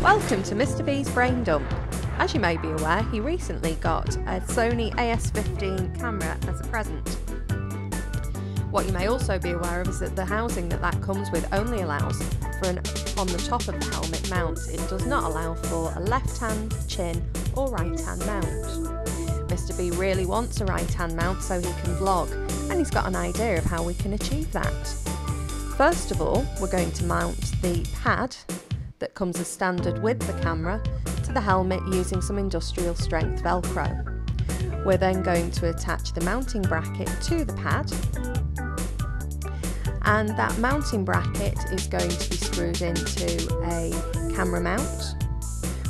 Welcome to Mr. B's Brain Dump. As you may be aware, he recently got a Sony AS15 camera as a present. What you may also be aware of is that the housing that comes with only allows for an on the top of the helmet mount. It does not allow for a left hand, chin or right hand mount. Mr. B really wants a right hand mount so he can vlog, and he's got an idea of how we can achieve that. First of all, we're going to mount the pad that comes as standard with the camera to the helmet using some industrial strength Velcro. We're then going to attach the mounting bracket to the pad, and that mounting bracket is going to be screwed into a camera mount,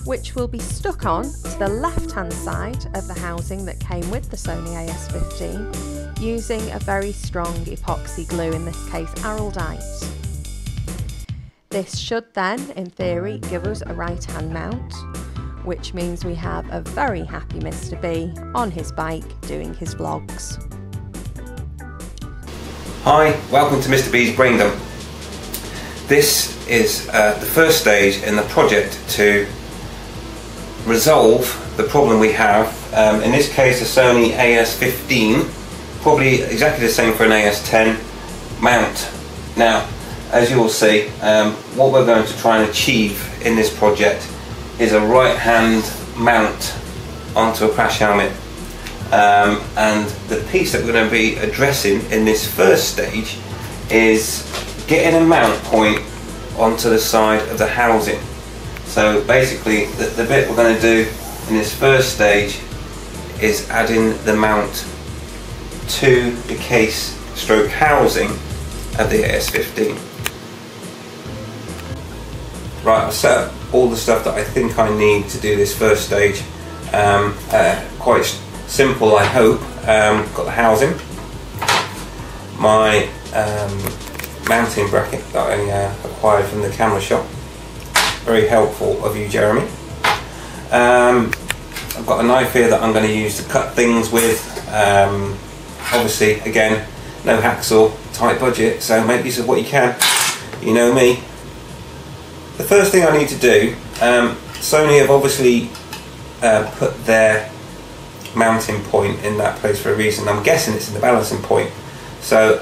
which will be stuck on to the left hand side of the housing that came with the Sony AS15 using a very strong epoxy glue, in this case Araldite. This should then, in theory, give us a right hand mount, which means we have a very happy Mr. B on his bike doing his vlogs. Hi, welcome to Mr. B's Brain Dump. This is the first stage in the project to resolve the problem we have. In this case, a Sony AS15, probably exactly the same for an AS10 mount. Now, as you will see, what we're going to try and achieve in this project is a right hand mount onto a crash helmet. And the piece that we're going to be addressing in this first stage is getting a mount point onto the side of the housing. So basically the bit we're going to do in this first stage is adding the mount to the case stroke housing of the AS15. Right, I've set up all the stuff that I think I need to do this first stage. Quite simple, I hope. Got the housing, my mounting bracket that I acquired from the camera shop. Very helpful of you, Jeremy. I've got a knife here that I'm going to use to cut things with. Obviously, again, no hacksaw, tight budget, so make use of what you can. You know me. The first thing I need to do, Sony have obviously put their mounting point in that place for a reason. I'm guessing it's in the balancing point, so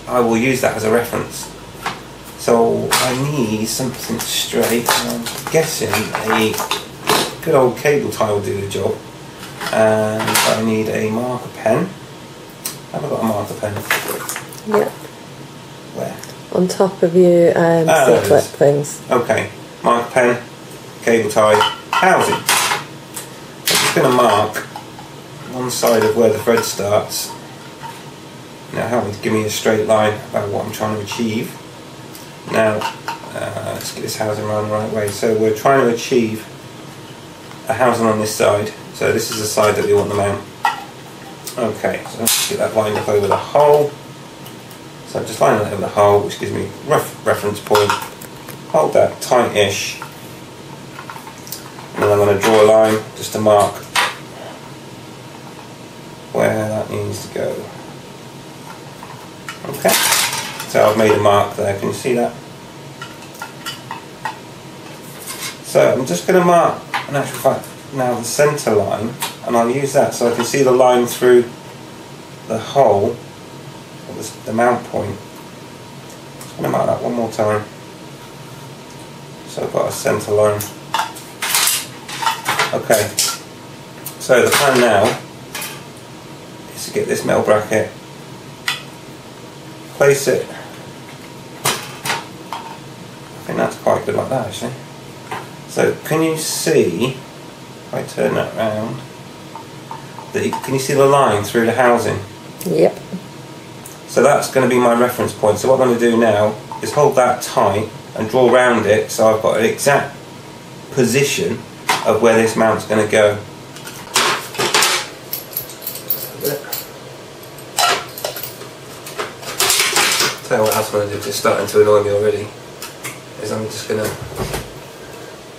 I will use that as a reference. So I need something straight, and I'm guessing a good old cable tie will do the job, and I need a marker pen. Have I got a marker pen? Yep. Where? On top of your C-clip things. Okay, marker pen, cable tie, housing. I'm just going to mark one side of where the thread starts. Now help me to give me a straight line about what I'm trying to achieve. Now let's get this housing around the right way. So we're trying to achieve a housing on this side. So this is the side that we want the mount. Okay, so let's get that lined up over the hole. So I'm just lining that over the hole, which gives me a rough reference point. Hold that tight-ish. And then I'm going to draw a line just to mark where that needs to go. Okay, so I've made a mark there, can you see that? So I'm just going to mark, in actual fact, now the centre line, and I'll use that so I can see the line through the hole, or the mount point. Just going to mark that one more time. So I've got a centre line. Okay, so the plan now is to get this metal bracket, place it. I think that's quite good like that actually. So can you see, if I turn that round, can you see the line through the housing? Yep. So that's going to be my reference point. So what I'm going to do now is hold that tight and draw around it so I've got an exact position of where this mount's going to go. Tell you what else I'm going to do, it's starting to annoy me already, is I'm just going to,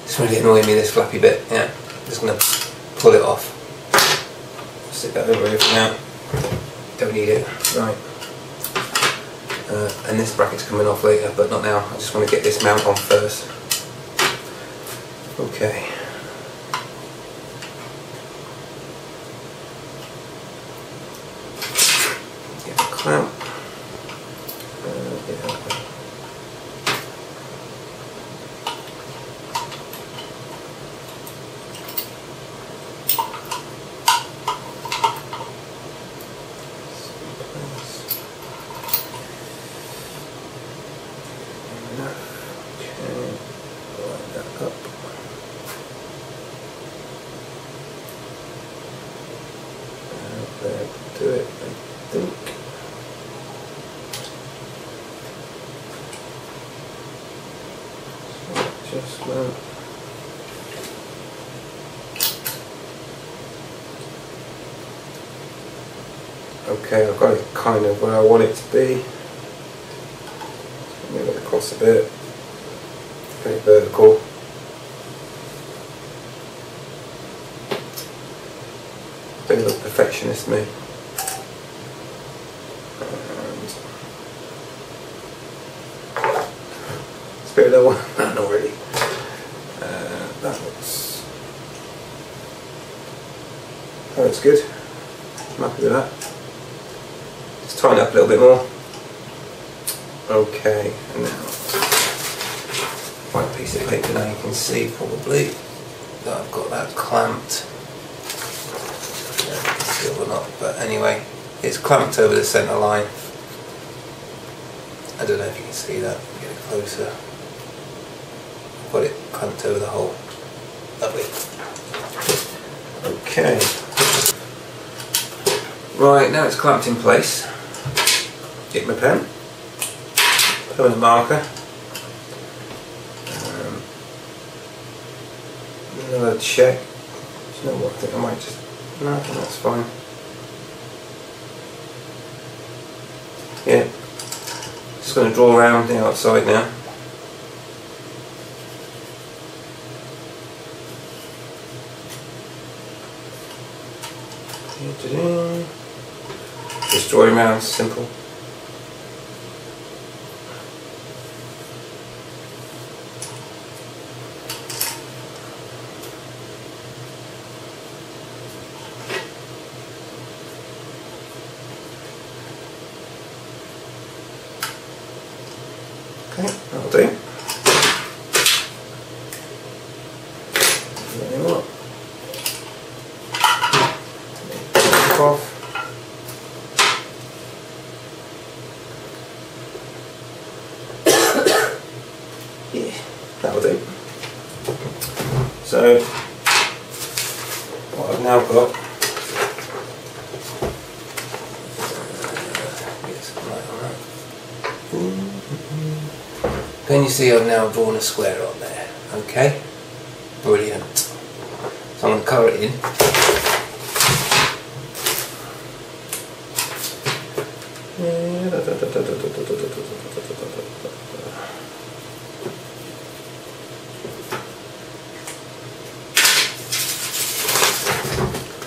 it's really annoying me, this flappy bit, yeah, just going to pull it off, stick that over here for now, don't need it, right, and this bracket's coming off later, but not now, I just want to get this mount on first. Okay. Get a clamp. Do it, I think. So adjustment. Okay, I've got it kind of where I want it to be. Move it across a bit. Pretty vertical. Don't look perfectionist, me. It's a bit lower. No, not really. That looks good. I'm happy with that. Just tighten it up a little bit more. Okay, and now white piece of paper. Now you can see probably that I've got that clamped. Or not, but anyway, it's clamped over the centre line. I don't know if you can see that. Get it closer. I've got it clamped over the hole. Lovely. Okay. Right, now it's clamped in place. Get my pen. Permanent marker. Another check. Do you know what? I think I might just. No, that's fine. Yeah, just going to draw around the outside now. Just drawing around, simple. Okay, that'll do. Take off. Yeah, that'll do. So, what I've now got. Can you see I've now drawn a square on there? Okay, brilliant. So I'm going to colour it in.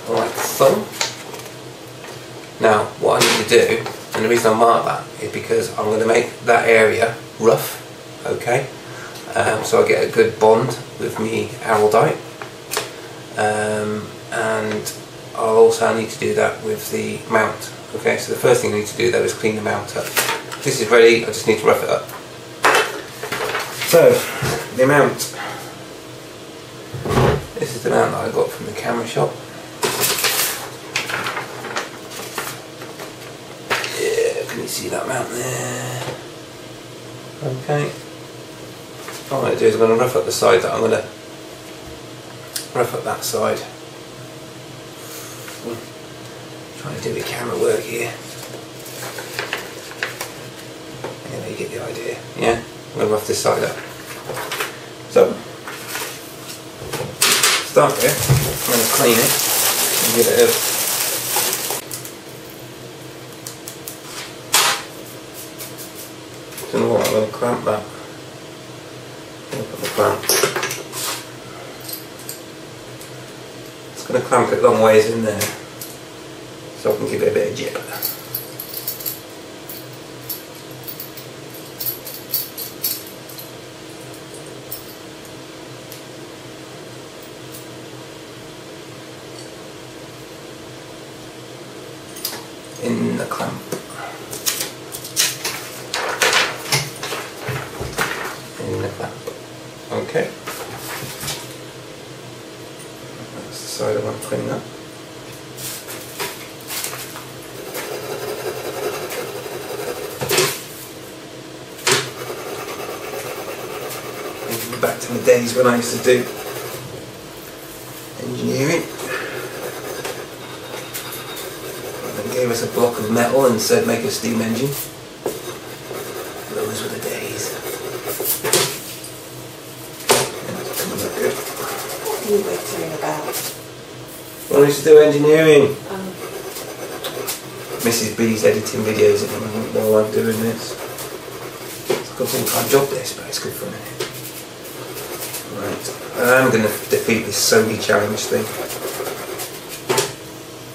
Like so. Now, what I need to do, and the reason I mark that is because I'm going to make that area rough. Okay, so I get a good bond with me araldite, and I'll also need to do that with the mount. Okay, so the first thing I need to do though is clean the mount up. This is ready, I just need to rough it up. So, the mount. This is the mount that I got from the camera shop. Yeah, can you see that mount there? Okay. What I'm going to do is I'm going to rough up the side that I'm going to rough up that side. Trying to do the camera work here. Anyway, you get the idea. Yeah, I'm going to rough this side up. So, start with, I'm going to clean it and give it a don't know what, I'm going to clamp that. I'm going to put the clamp. It's going to clamp it long ways in there so I can give it a bit of jip. in the clamp. In the clamp. Okay. That's the side I want to clean up. Back to the days when I used to do engineering. And they gave us a block of metal and said make a steam engine. Those were the days. That's coming up good. What are you waiting about? Well, I used to do engineering. Mrs. B's editing videos at the moment while I'm doing this. It's a good full-time job this, but it's good fun, isn't it? Right, I'm going to defeat this Sony challenge thing.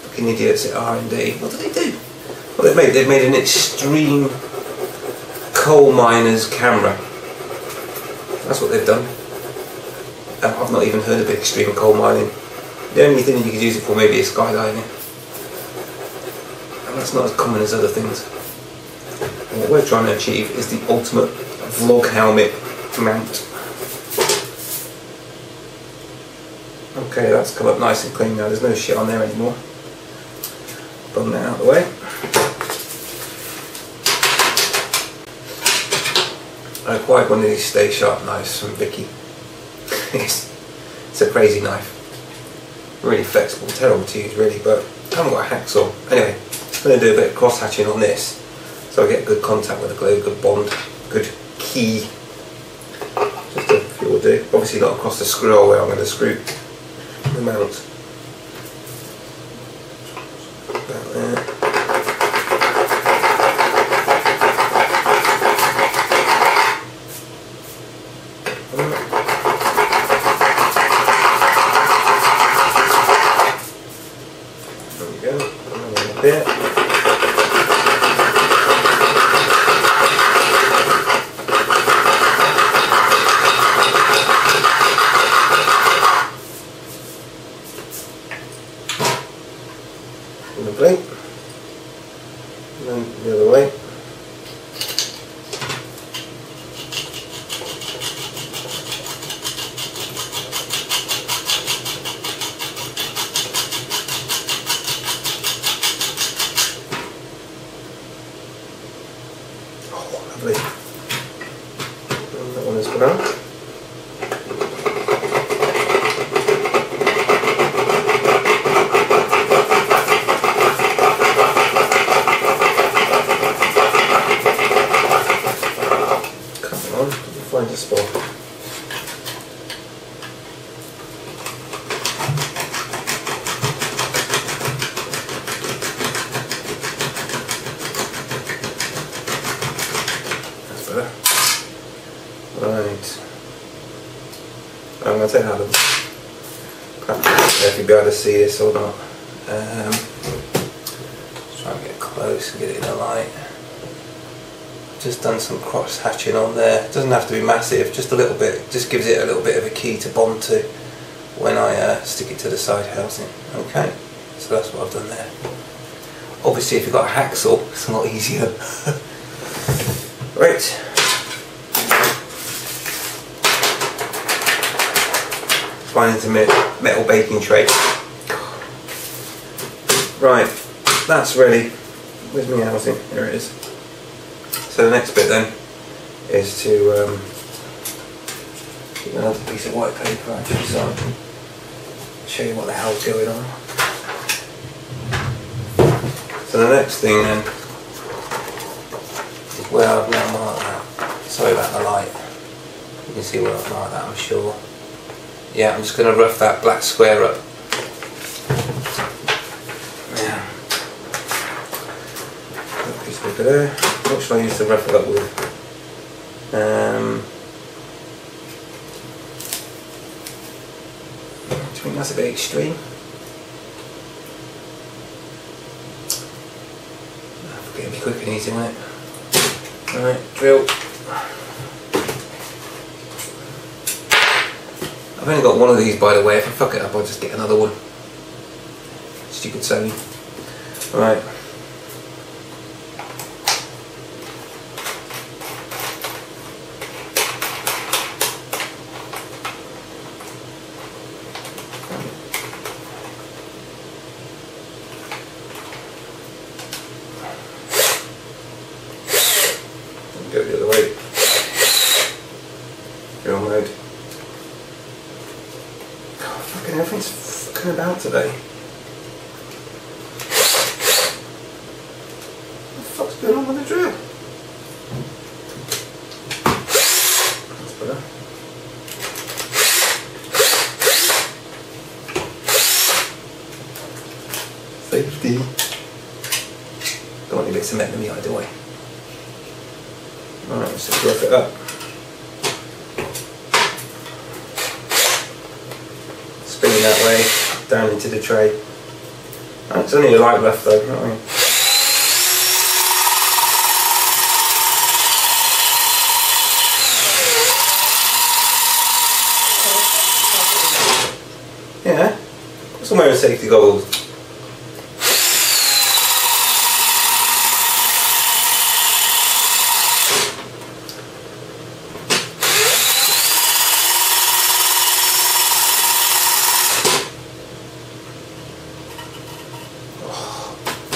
Fucking idiots at R&D. What do they do? Well, they've made an extreme coal miner's camera. That's what they've done. I've not even heard of extreme coal mining. The only thing you could use it for maybe is skydiving. And that's not as common as other things. And what we're trying to achieve is the ultimate vlog helmet mount. Okay, that's come up nice and clean now, there's no shit on there anymore. Bung that out of the way. I acquired one of these Stay Sharp knives from Vicky. It's a crazy knife. Really flexible, terrible to use really, but I haven't got a hacksaw. Anyway, I'm going to do a bit of cross hatching on this so I get good contact with the glue, good bond, good key. Just a few will do. Obviously not across the screw hole where I'm going to screw the mount. About there. There we go. A bit. Lovely. And then the other way. Oh, lovely. And that one is gone out. Find a spot. That's better. Right. I'm going to take that out of I don't know if you'll be able to see this or not. Just try and get close and get it in the light. Just done some cross hatching on there. It doesn't have to be massive, just a little bit. Just gives it a little bit of a key to bond to when I stick it to the side housing. Okay, so that's what I've done there. Obviously if you've got a hacksaw, it's a lot easier. Right. Fine into metal baking tray. Right, that's ready. Where's my housing? Here it is. So the next bit then is to get another piece of white paper actually, so I can show you what the hell's going on. So the next thing then is where I've now marked that. Sorry about the light. You can see where I've marked that, I'm sure. Yeah, I'm just going to rough that black square up. Yeah. That piece of paper there. What should I use to rough it up with? Do you think that's a bit extreme? It'll be quick and easy, won't it? Alright, drill. I've only got one of these, by the way. If I fuck it up, I'll just get another one. Stupid Sony. Right. mucking about today? What the fuck's going on with the drill? That's better. Safety. Don't want any bits of metal in the eye, do I? Alright, let's just rough it up. Spinning that way, down into the tray. Oh, it's only a light rough though, you know what I mean? Yeah, I'm wearing safety goggles.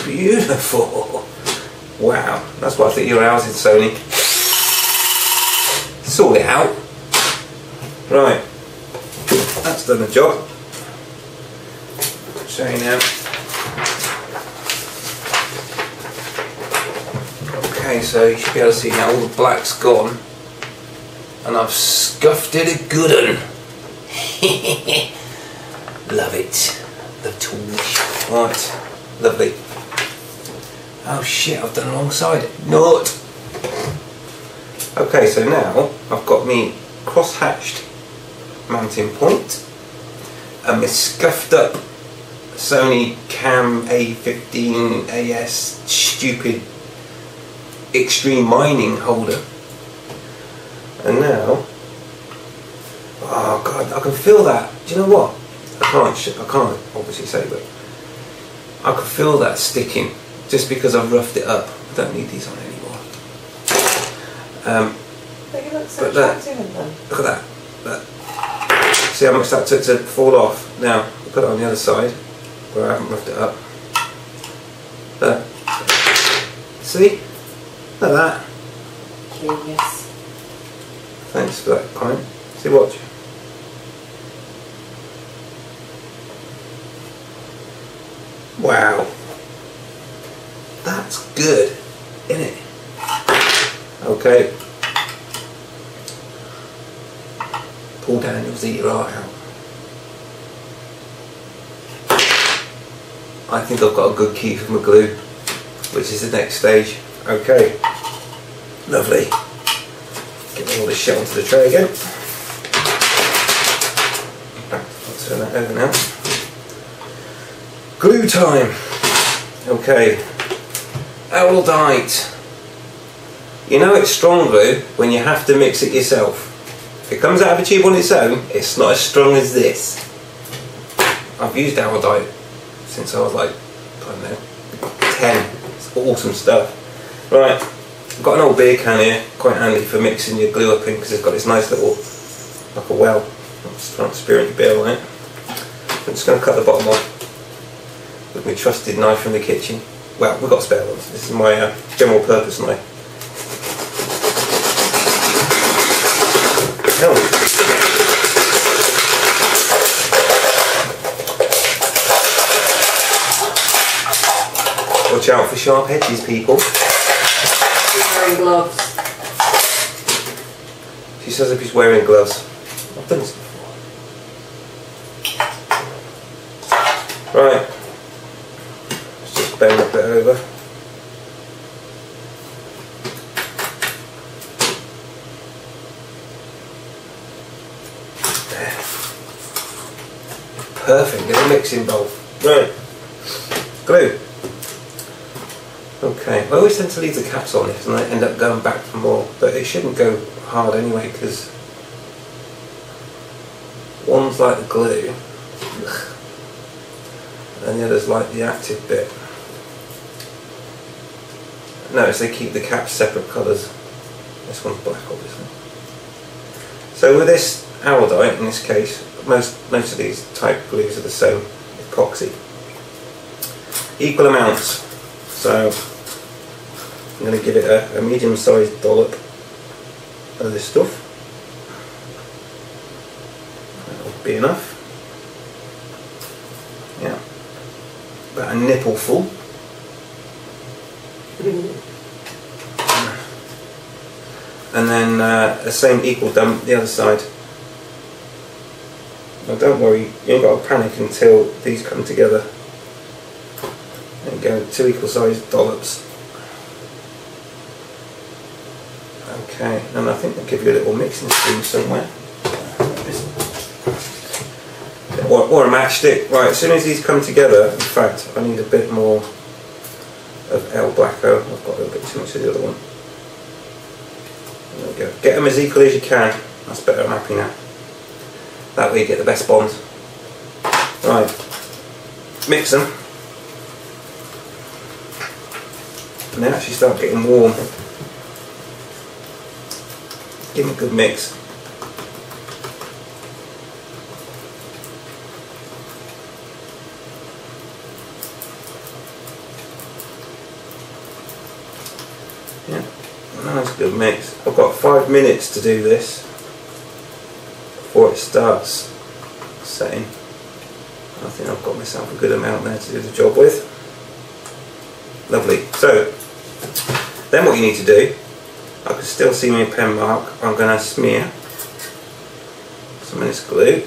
Beautiful! Wow, that's what I think your house is, Sony. Sort it out. Right, that's done the job. I'll show you now. Okay, so you should be able to see now all the black's gone, and I've scuffed it a good un. Love it. The torch. Right, lovely. Oh shit, I've done the wrong side. Not. Okay, so now I've got me cross-hatched mounting point and my scuffed up Sony Cam A15 AS stupid extreme mining holder. And now, oh god, I can feel that. Do you know what? I can't obviously say, but I can feel that sticking. Just because I've roughed it up. I don't need these on anymore. But you look so attractive in them. Look at that. Look. See how much that took to fall off? Now, I'll put it on the other side where I haven't roughed it up. Look. See? Look at that. Curious. Thanks for that comment. See, watch. Wow. That's good, isn't it? Okay. Paul Daniels, eat your heart out. I think I've got a good key for my glue, which is the next stage. Okay. Lovely. Get all this shit onto the tray again. I'll turn that over now. Glue time. Okay. Aldite. You know it's strong glue when you have to mix it yourself. If it comes out of a tube on its own, it's not as strong as this. I've used Aldite since I was like, I don't know, 10. It's awesome stuff. Right, I've got an old beer can here, quite handy for mixing your glue up in because it's got this nice little, like a well. I'm just trying to spear your beer on it. I'm just going to cut the bottom off with my trusted knife from the kitchen. Well, we've got spare ones. This is my general purpose knife. Oh. Watch out for sharp edges, people. He's wearing gloves. She says if he's wearing gloves. I've done this before. Right. Bend a bit over. There. Perfect, get a mixing bowl. Right. Glue. Okay, I always tend to leave the caps on it and I end up going back for more, but it shouldn't go hard anyway because one's like the glue and the other's like the active bit. Notice they keep the caps separate colours. This one's black, obviously. So with this Aldite, in this case, most of these type glues are the same, epoxy. Equal amounts. So I'm going to give it a medium-sized dollop of this stuff. That'll be enough. about a nipple full. And then the same equal done the other side. Now don't worry, you ain't got to panic until these come together. There you go, 2 equal sized dollops. Okay, and I think they'll give you a little mixing spoon somewhere. Or a matchstick. Right, as soon as these come together, in fact, I need a bit more of El Blacko. I've got a little bit too much of the other one. There we go. Get them as equal as you can. That's better, I'm happy now. That way you get the best bond. Right, mix them. And they actually start getting warm. Give them a good mix. Yeah, nice good mix. I've got 5 minutes to do this before it starts setting. I think I've got myself a good amount there to do the job with. Lovely. So, then what you need to do, I can still see my pen mark. I'm going to smear some of this glue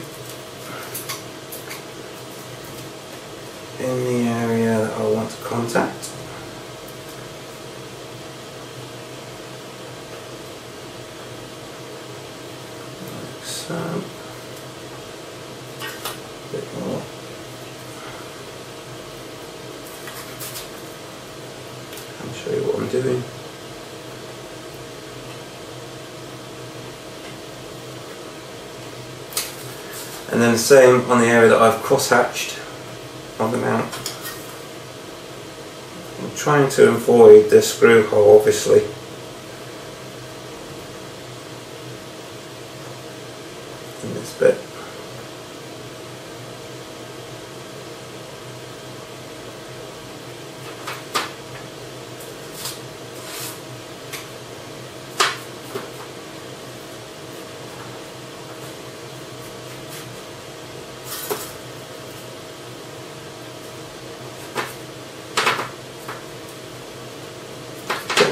in the area that I want to contact. Like so. A bit more. I'll show you what I'm doing. And then the same on the area that I've cross-hatched on the mount. I'm trying to avoid the screw hole, obviously. In this bit.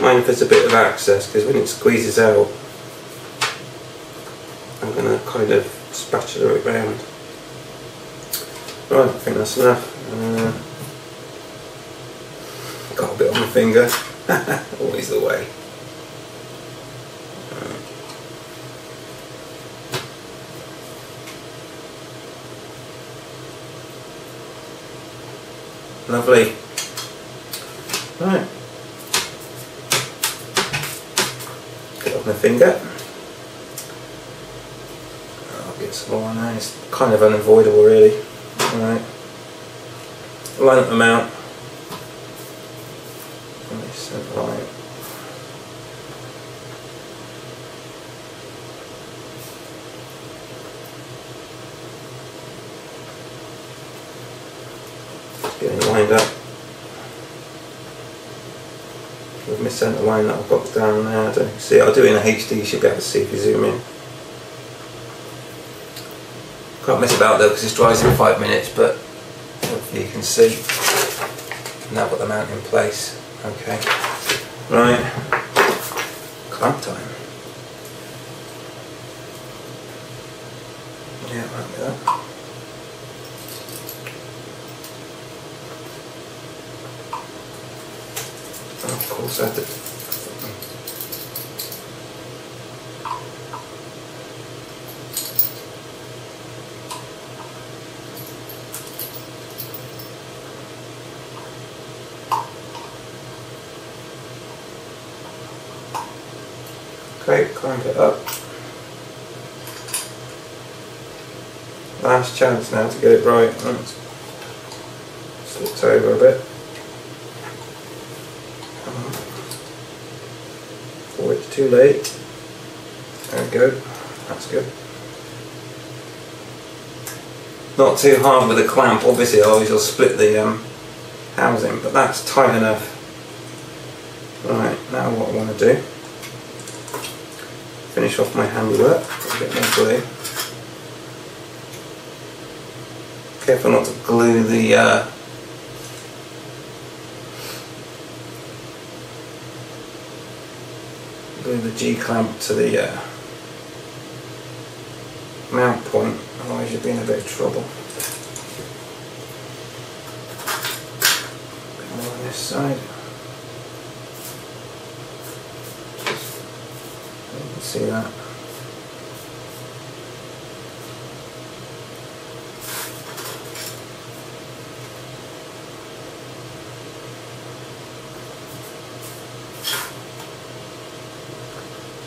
Mind if there's a bit of access, because when it squeezes out I'm going to kind of spatula it round. Right, I think that's enough. Got a bit on my finger. Always the way. Lovely. Right. My finger. I'll get some more on there. It's kind of unavoidable, really. Alright. Line up the mount. Nice centre line. Just getting lined up. With my centre line that I've got down there. I don't know if you can see it. I'll do it in a HD, you should be able to see if you zoom in. Can't mess about though because this dries in 5 minutes, but hopefully you can see. Now I've got the mount in place. Okay. Right. Clamp time. Yeah, right with that. Of course I did. Okay, clamp it up. Last chance now to get it right. Slipped over a bit. Before it's too late. There we go. That's good. Not too hard with the clamp, obviously otherwise you'll split the housing, but that's tight enough. Right, now what I want to do, finish off my handiwork, put a bit more glue. Careful not to glue the glue the G clamp to the mount point, otherwise you'll be in a bit of trouble. A bit more on this side. You can see that.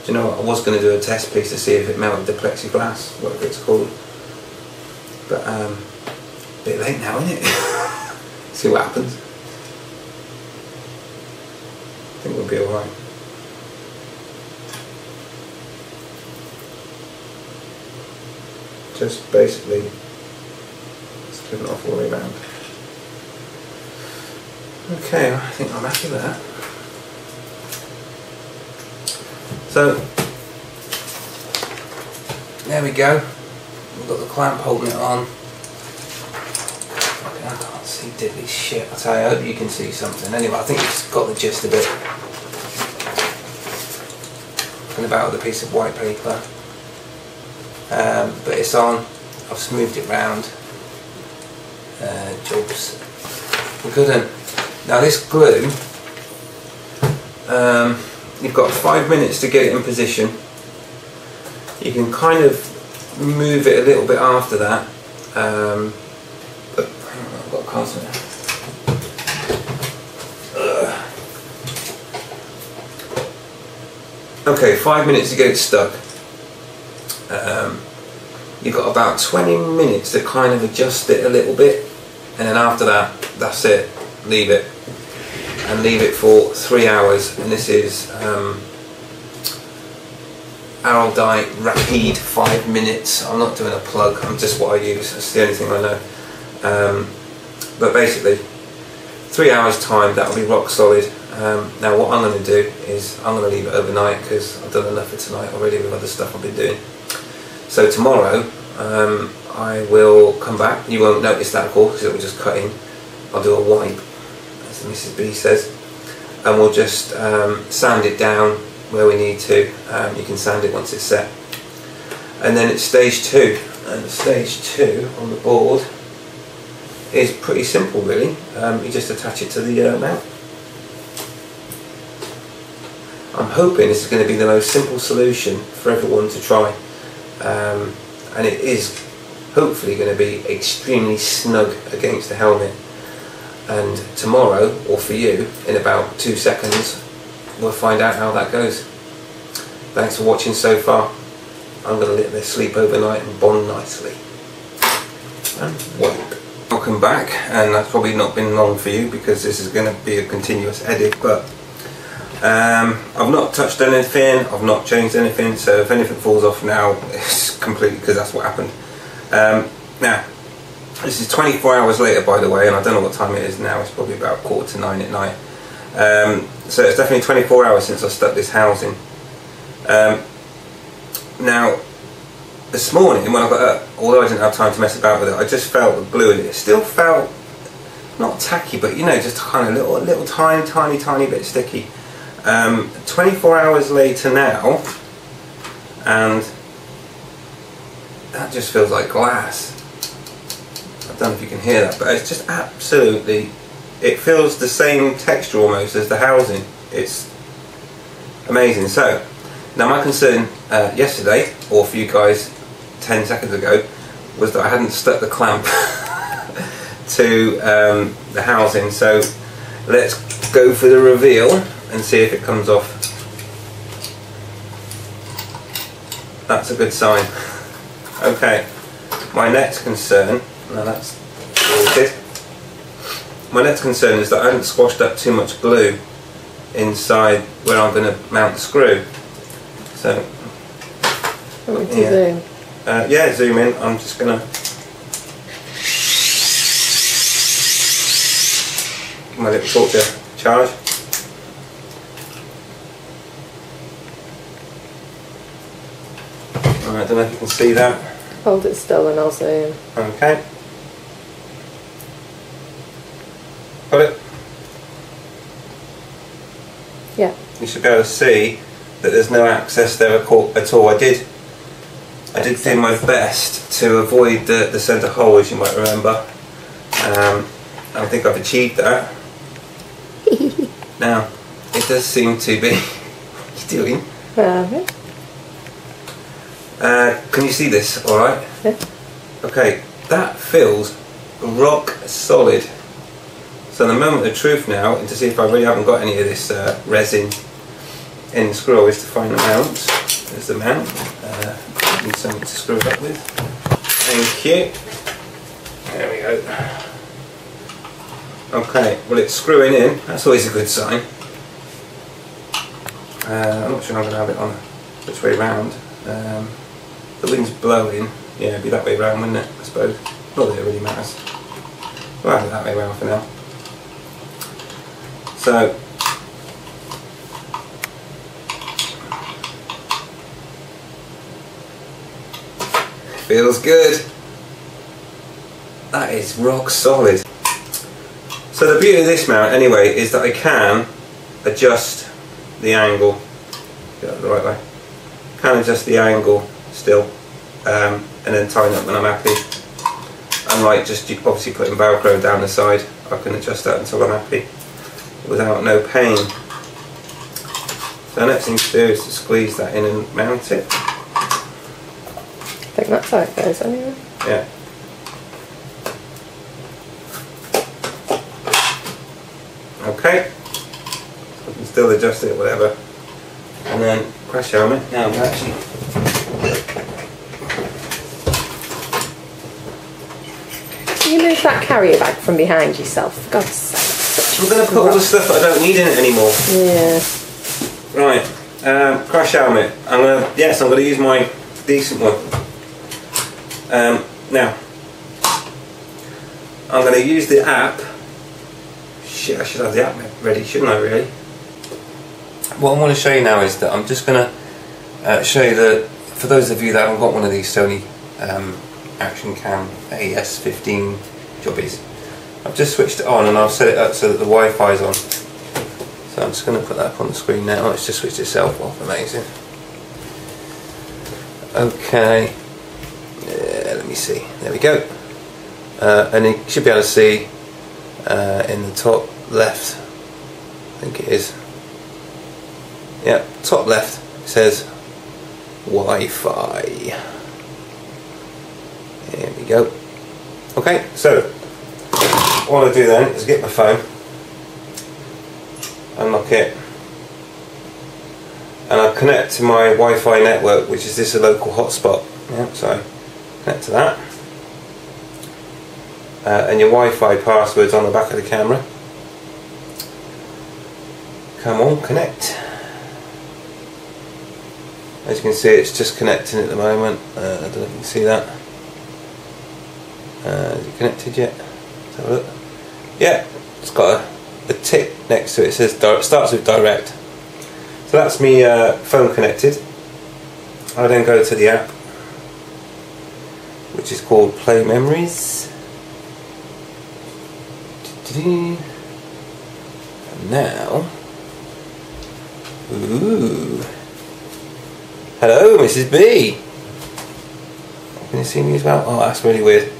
Do you know what, I was going to do a test piece to see if it melted the plexiglass, whatever it's called, but a bit late now, isn't it? See what happens. I think we'll be alright. Just basically split it off all the way around. Okay, I think I'm happy with that. So, there we go. We've got the clamp holding it on. I can't see diddly shit. I tell you, I hope you can see something. Anyway, I think it's got the gist of it. And about with a piece of white paper. But it's on. I've smoothed it round. Jobs. We're good then. Now this glue, you've got 5 minutes to get it in position. You can kind of move it a little bit after that. But hang on, I've got a cast on it. Okay, 5 minutes to get it stuck. You've got about 20 minutes to kind of adjust it a little bit, and then after that, that's it. Leave it. And leave it for 3 hours, and this is Araldite Rapide 5 minutes. I'm not doing a plug, I'm just what I use, that's the only thing I know. But basically 3 hours time, that'll be rock solid. Now what I'm going to do is I'm going to leave it overnight because I've done enough for tonight already with other stuff I've been doing. So tomorrow I will come back. You won't notice that, of course, because it will just cut in. I'll do a wipe, as Mrs. B says, and we'll just sand it down where we need to. You can sand it once it's set, and then it's stage 2. And stage 2 on the board is pretty simple, really. You just attach it to the mount. I'm hoping this is going to be the most simple solution for everyone to try, and it is hopefully going to be extremely snug against the helmet. And tomorrow, or for you, in about 2 seconds, we'll find out how that goes. Thanks for watching so far. I'm going to let this sleep overnight and bond nicely. And wipe. Welcome back, and that's probably not been long for you because this is going to be a continuous edit, but I've not touched anything, I've not changed anything, so if anything falls off now, it's completely because that's what happened. Now, this is 24 hours later, by the way, and I don't know what time it is now. It's probably about 9:15 at night. So it's definitely 24 hours since I stuck this housing. Now, this morning when I got up, although I didn't have time to mess about with it, I just felt the glue in it. It still felt not tacky, but you know, just kind of little tiny bit sticky. 24 hours later now, and that just feels like glass. I don't know if you can hear that, but it's just absolutely, it feels the same texture almost as the housing. It's amazing. So now my concern yesterday, or for you guys 10 seconds ago, was that I hadn't stuck the clamp to the housing. So let's go for the reveal and see if it comes off. That's a good sign. Okay, my next concern, now that's sorted. My next concern is that I haven't squashed up too much glue inside where I'm going to mount the screw. So, want me to zoom? Yeah, zoom in. I'm just going to give my little torch a charge. I don't know if you can see that. Hold it still and I'll zoom. Okay. Got it? Yeah. You should be able to see that there's no access there at all. I did do my best to avoid the centre hole, as you might remember. I think I've achieved that. Now, it does seem to be... What are you doing? Can you see this alright? Yeah. Okay, that feels rock solid. So the moment of truth now, and to see if I really haven't got any of this resin in the screw, is to find the mount. There's the mount. Need something to screw it up with. Thank you. There we go. Okay, well it's screwing in. That's always a good sign. I'm not sure I'm going to have it on which way round. The wind's blowing. Yeah, it'd be that way round, wouldn't it? I suppose. Not that it really matters. We'll have it that way round for now. So, feels good. That is rock solid. So the beauty of this mount anyway is that I can adjust the angle. Get that the right way. Can adjust the angle still, and then tighten up when I'm happy. Unlike just obviously putting Velcro down the side, I can adjust that until I'm happy without no pain. So the next thing to do is to squeeze that in and mount it. I think that's how it goes anyway. Yeah. Okay. So I can still adjust it, whatever. And then crash helmet. Now I'm actually... Can you move that carrier bag from behind yourself? For God's sake. I'm going to put all the stuff that I don't need in it anymore. Yeah. Right. Crash helmet. I'm going to use my decent one. Now, I'm going to use the app. Shit, I should have the app ready, shouldn't I really? What I want to show you now is that I'm just going to show you that, for those of you that haven't got one of these Sony Action Cam AS15 jobbies, I've just switched it on and I've set it up so that the Wi-Fi is on. So I'm just going to put that up on the screen now. It's just switched itself off. Amazing. Okay. Let me see. There we go. And you should be able to see in the top left, I think it is. Yeah, top left, it says Wi-Fi. There we go. Okay, so what I'll do then is get my phone, unlock it, and I'll connect to my Wi-Fi network, which is this a local hotspot. Yeah, so connect to that. And your Wi-Fi password's on the back of the camera. Come on, connect. As you can see, it's just connecting at the moment. I don't know if you can see that. Is it connected yet? Let's have a look. Yeah, it's got a tick next to it. It says starts with direct. So that's me phone connected. I then go to the app, which is called Play Memories. And now, ooh, hello, Mrs. B. Can you see me as well? Oh, that's really weird.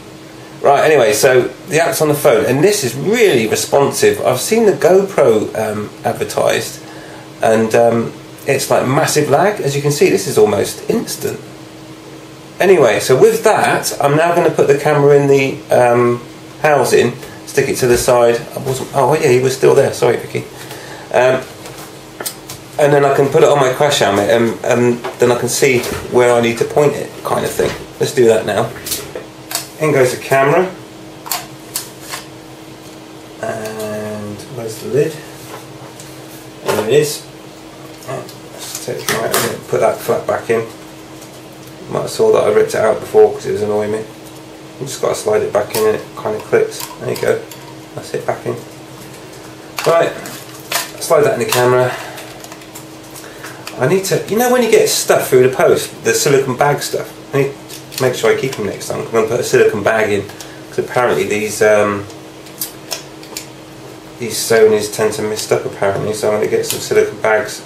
Right, anyway, so the app's on the phone, and this is really responsive. I've seen the GoPro advertised, and it's like massive lag. As you can see, this is almost instant. Anyway, so with that, I'm now going to put the camera in the housing, stick it to the side. Oh yeah, he was still there, sorry Vicky. And then I can put it on my crash helmet, and then I can see where I need to point it, kind of thing. Let's do that now. In goes the camera, and where's the lid? There it is. Let's take it right and put that flap back in. You might have saw that I ripped it out before because it was annoying me. You just got to slide it back in and it kind of clicks. There you go. That's it back in. Right, slide that in the camera. I need to, you know when you get stuff through the post, the silicone bag stuff, I need to make sure I keep them next time. I'm going to put a silicone bag in, because apparently these Sonys tend to mist up apparently, so I'm going to get some silicone bags.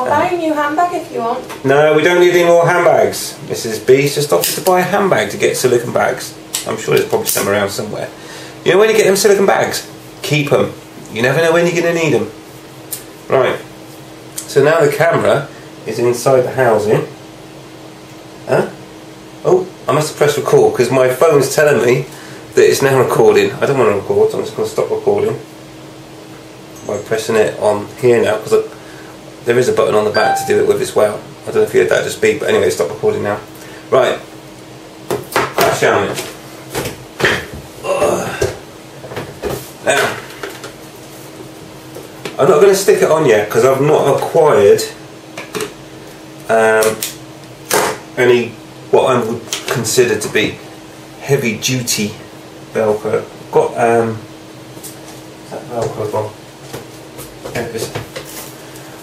I'll buy a new handbag if you want. No, we don't need any more handbags. Mrs. B's just offered to buy a handbag to get silicone bags. I'm sure there's probably some around somewhere. You know when you get them silicone bags? Keep them. You never know when you're going to need them. Right. So now the camera is inside the housing. Huh? Oh, I must have pressed record because my phone's telling me that it's now recording. I don't want to record, so I'm just going to stop recording by pressing it on here now, because there is a button on the back to do it with as well. I don't know if you heard that just beep, but anyway, stop recording now. Right, flash helmet. Now, I'm not going to stick it on yet because I've not acquired any what I would consider to be heavy duty Velcro. I've got is that Velcro on? Yeah, it is.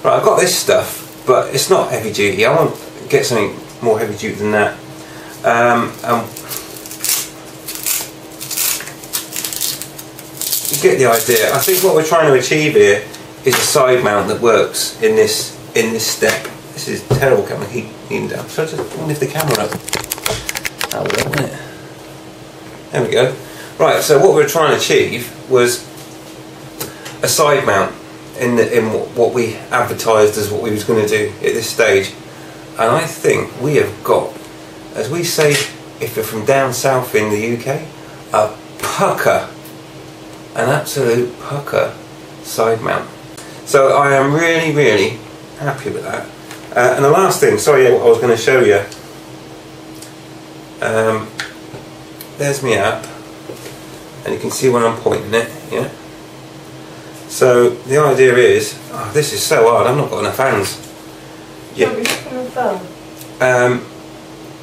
Right, I've got this stuff, but it's not heavy duty. I want to get something more heavy duty than that. You get the idea. I think what we're trying to achieve here is a side mount that works in this step. This is terrible camera heating down. So I just lift the camera up. That will work, won't it? There we go. Right, so what we were trying to achieve was a side mount in what we advertised as what we was going to do at this stage. And I think we have got, as we say if you're from down south in the UK, a pucker, an absolute pucker side mount. So I am really, really happy with that. And the last thing, sorry, what I was going to show you. There's my app, and you can see when I'm pointing it. Yeah. So the idea is, oh, this is so hard. I've not got enough hands. Yeah.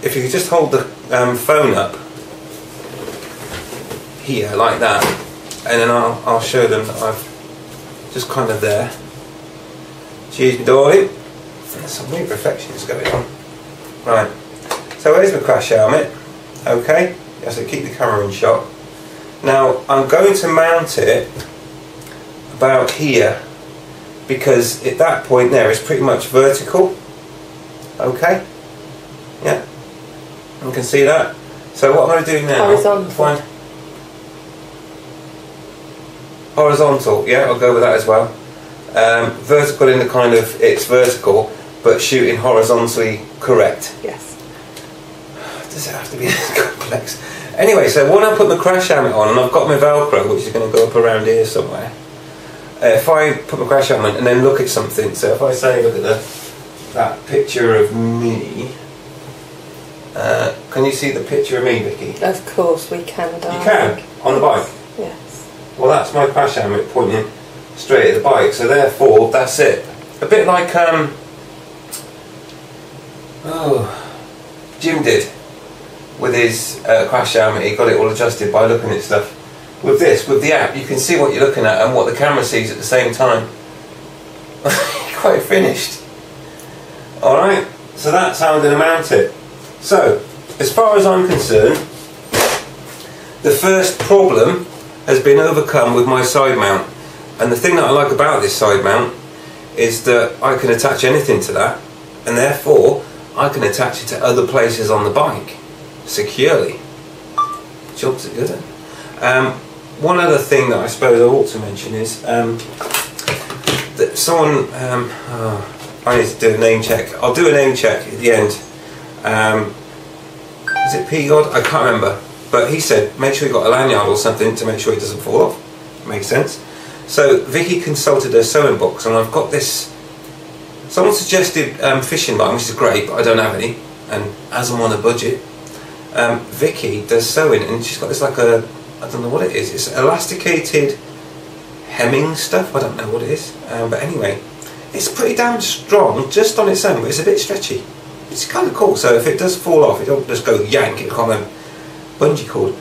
If you could just hold the phone up here like that, and then I'll show them that I've just kind of there. Cheers, my darling. There's some weird reflections going on. Right. So there's my crash helmet. Okay. You have to keep the camera in shot. Now I'm going to mount it about here because at that point there it's pretty much vertical. Okay. Yeah. You can see that. So what I'm going to do now, horizontal. Horizontal, yeah, I'll go with that as well. Vertical in the kind of, it's vertical, but shooting horizontally correct. Yes. Does it have to be this complex? Anyway, so when I put my crash helmet on, and I've got my Velcro, which is going to go up around here somewhere. If I put my crash helmet and then look at something, so if I say, look at that picture of me. Can you see the picture of me, Vicky? Of course we can, darling. You can? On the bike? Yes. Well, that's my crash helmet pointing straight at the bike, so therefore that's it. A bit like Jim did with his crash helmet. He got it all adjusted by looking at stuff. With this, with the app, you can see what you're looking at and what the camera sees at the same time. Quite finished. Alright, so that's how I'm going to mount it. So, as far as I'm concerned, the first problem has been overcome with my side mount. And the thing that I like about this side mount is that I can attach anything to that, and therefore I can attach it to other places on the bike securely. Jobs are good. One other thing that I suppose I ought to mention is that someone, I need to do a name check. I'll do a name check at the end. Is it P God? I can't remember. But he said, make sure you've got a lanyard or something to make sure it doesn't fall off. Makes sense. So Vicky consulted her sewing box, and I've got this. Someone suggested fishing line, which is great, but I don't have any. And as I'm on a budget, Vicky does sewing, and she's got this like a, I don't know what it is. It's elasticated hemming stuff. I don't know what it is. But anyway, it's pretty damn strong just on its own, but it's a bit stretchy. It's kind of cool. So if it does fall off, it don't just go yank. It'll come a bungee cord.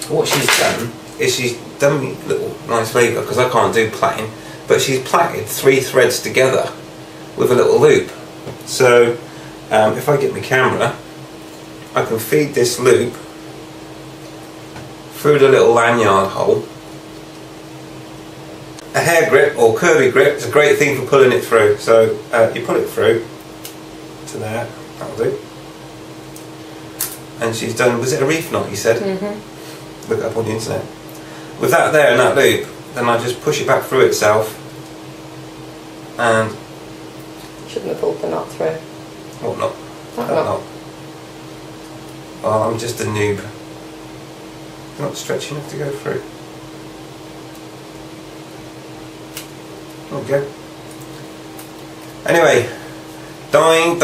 What she's done is she's done me a little nice favour, because I can't do plaiting, but she's plaited 3 threads together with a little loop. So if I get my camera, I can feed this loop through the little lanyard hole, a hair grip or curly grip is a great thing for pulling it through. So you pull it through to there, that'll do. And she's done, was it a reef knot you said? Mm-hmm. Look it up on the internet. With that there and that loop, then I just push it back through itself and... Shouldn't have pulled the knot through. What knot? That knot. Oh, I'm just a noob. Not stretchy enough to go through. There we go. Anyway, dying.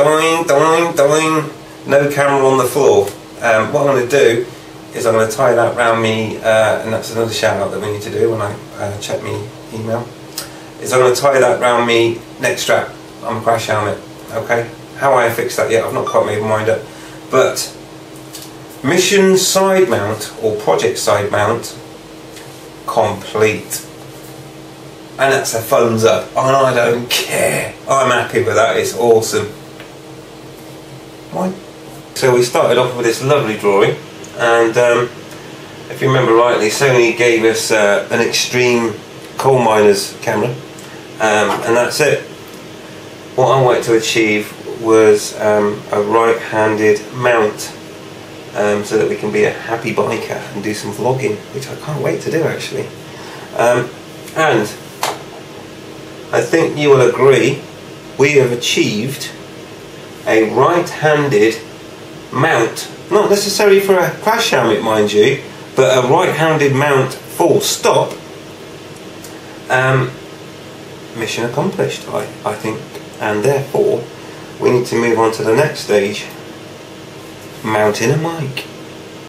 No camera on the floor. What I'm going to do is I'm going to tie that round me, and that's another shout out that we need to do when I check me email. Is I'm going to tie that round me neck strap on the crash helmet. Okay. How I fix that yet? I've not quite made my mind up. But mission side mount or project side mount complete. And that's a thumbs up, and I don't care. I'm happy with that, it's awesome. Why? So we started off with this lovely drawing, and if you remember rightly, Sony gave us an extreme coal miners camera, and that's it. What I wanted to achieve was a right-handed mount, so that we can be a happy biker and do some vlogging, which I can't wait to do actually. And I think you will agree we have achieved a right-handed mount, not necessarily for a crash helmet mind you, but a right-handed mount full stop. Mission accomplished, I think, and therefore we need to move on to the next stage, mounting a mic.